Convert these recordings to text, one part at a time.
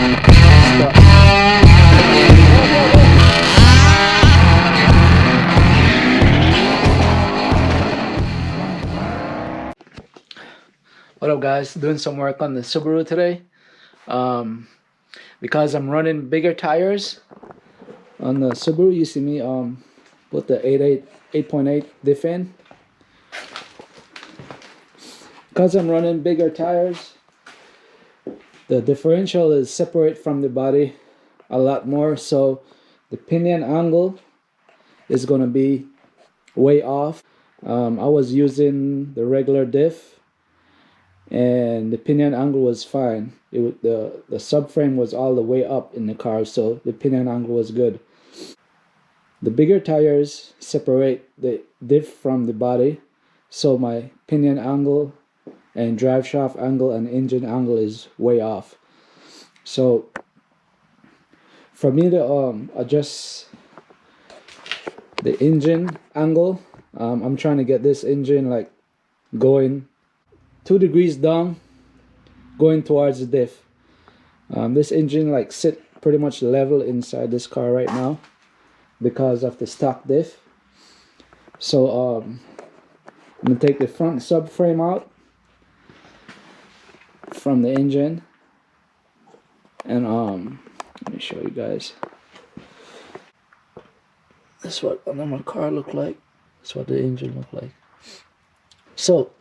What up, guys? Doing some work on the Subaru today. Because I'm running bigger tires on the Subaru. You see me put the 8.8 diff in. Because I'm running bigger tires, the differential is separate from the body a lot more, so the pinion angle is going to be way off. I was using the regular diff and the pinion angle was fine. The subframe was all the way up in the car, so the pinion angle was good. The bigger tires separate the diff from the body, so my pinion angle and drive shaft angle and engine angle is way off. So for me to adjust the engine angle, I'm trying to get this engine like going 2 degrees down, going towards the diff. This engine like sit pretty much level inside this car right now because of the stock diff. So I'm gonna take the front subframe out from the engine, and let me show you guys. That's what a normal car look like. That's what the engine look like. So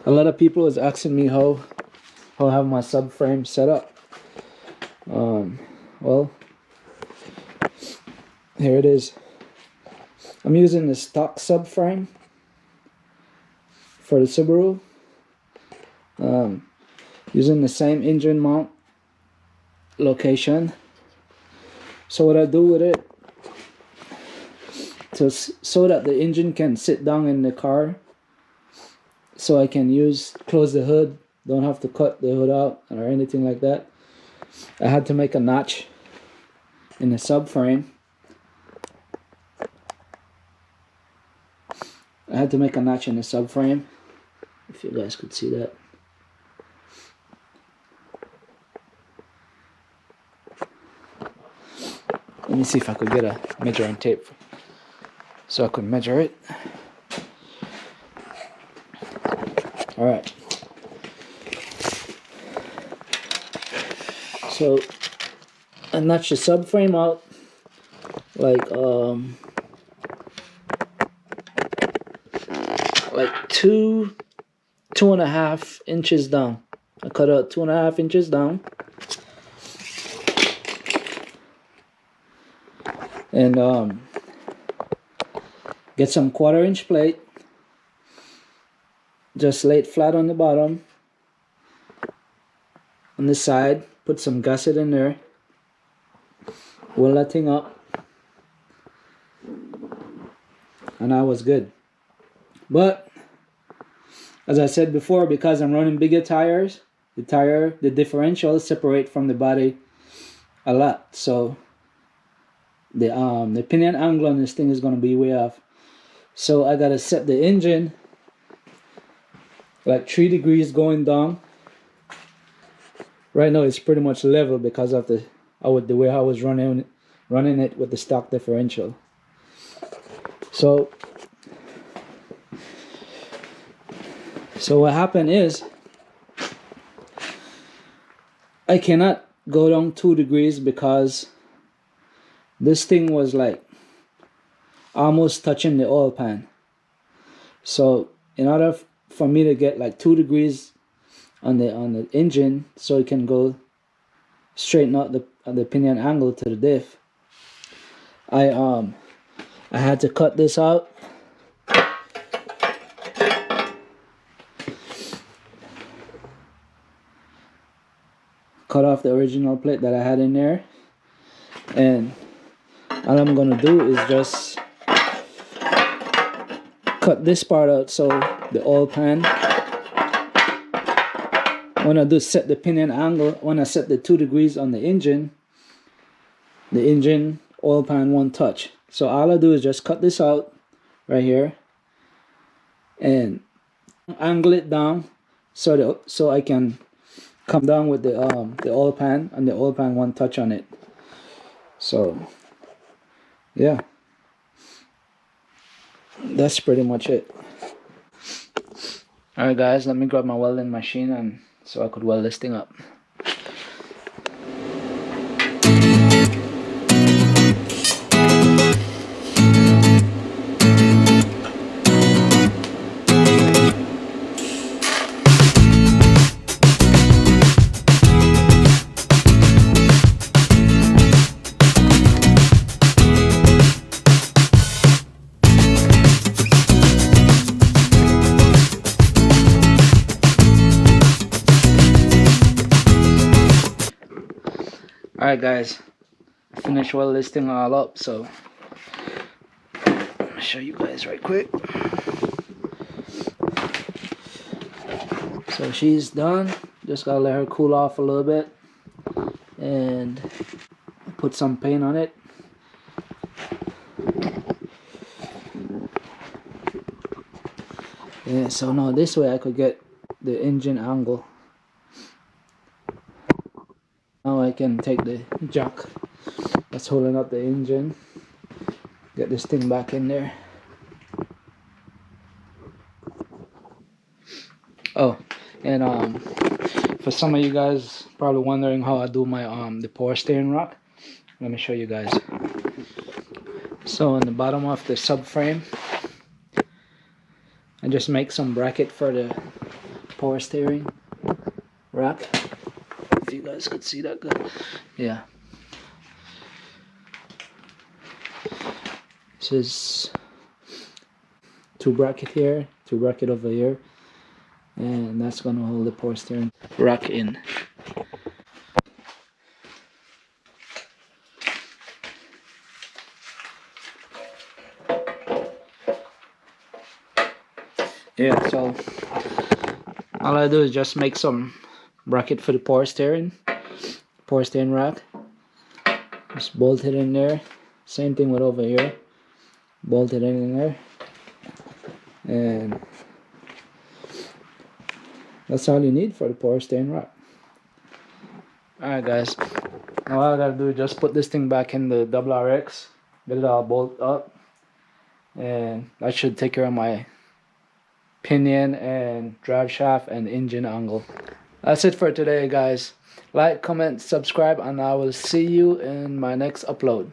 a lot of people is asking me how I have my subframe set up. Well, here it is. I'm using the stock subframe for the Subaru. Using the same engine mount location. So what I do with it, so that the engine can sit down in the car, so I can close the hood, don't have to cut the hood out or anything like that. I had to make a notch in the subframe. If you guys could see that. Let me see if I could get a measuring tape so I could measure it. Alright. So I notched the subframe out like 2.5 inches down. I cut out 2.5 inches down. And get some 1/4 inch plate, just lay it flat on the bottom on the side, put some gusset in there, weld that thing up, and I was good. But as I said before, because I'm running bigger tires, the differential separate from the body a lot, so the pinion angle on this thing is going to be way off. So I gotta set the engine like 3 degrees going down. Right now it's pretty much level because of the way I was running it with the stock differential. So what happened is I cannot go down 2 degrees because this thing was like almost touching the oil pan. So in order for me to get like 2 degrees on the engine, so it can go straighten out the pinion angle to the diff, I had to cut this out. Cut off the original plate that I had in there, and all I'm gonna do is just cut this part out, so the oil pan, when I do set the pinion angle, when I set the 2 degrees on the engine oil pan won't touch. So all I do is just cut this out right here and angle it down so I can come down with the oil pan, and the oil pan won't touch on it. So yeah, that's pretty much it. Alright guys, let me grab my welding machine and so I could weld this thing up. Alright guys, I finished welding this thing all up, so I'll show you guys right quick. So she's done, just gotta let her cool off a little bit and put some paint on it. Yeah, so now this way I could get the engine angle. Now I can take the jack that's holding up the engine, get this thing back in there. Oh, and for some of you guys probably wondering how I do my the power steering rock, let me show you guys. So on the bottom of the subframe, I just make some bracket for the power steering rack. If you guys could see that good. Yeah. This is 2 bracket here, 2 bracket over here, and that's gonna hold the power steering rack in. Yeah, so all I do is just make some bracket for the power steering rack. Just bolt it in there. Same thing with over here. Bolt it in there. And that's all you need for the power steering rack. Alright guys, now all I gotta do is just put this thing back in the WRX, get it all bolted up, and that should take care of my pinion and drive shaft and engine angle. That's it for today guys. Like, comment, subscribe, and I will see you in my next upload.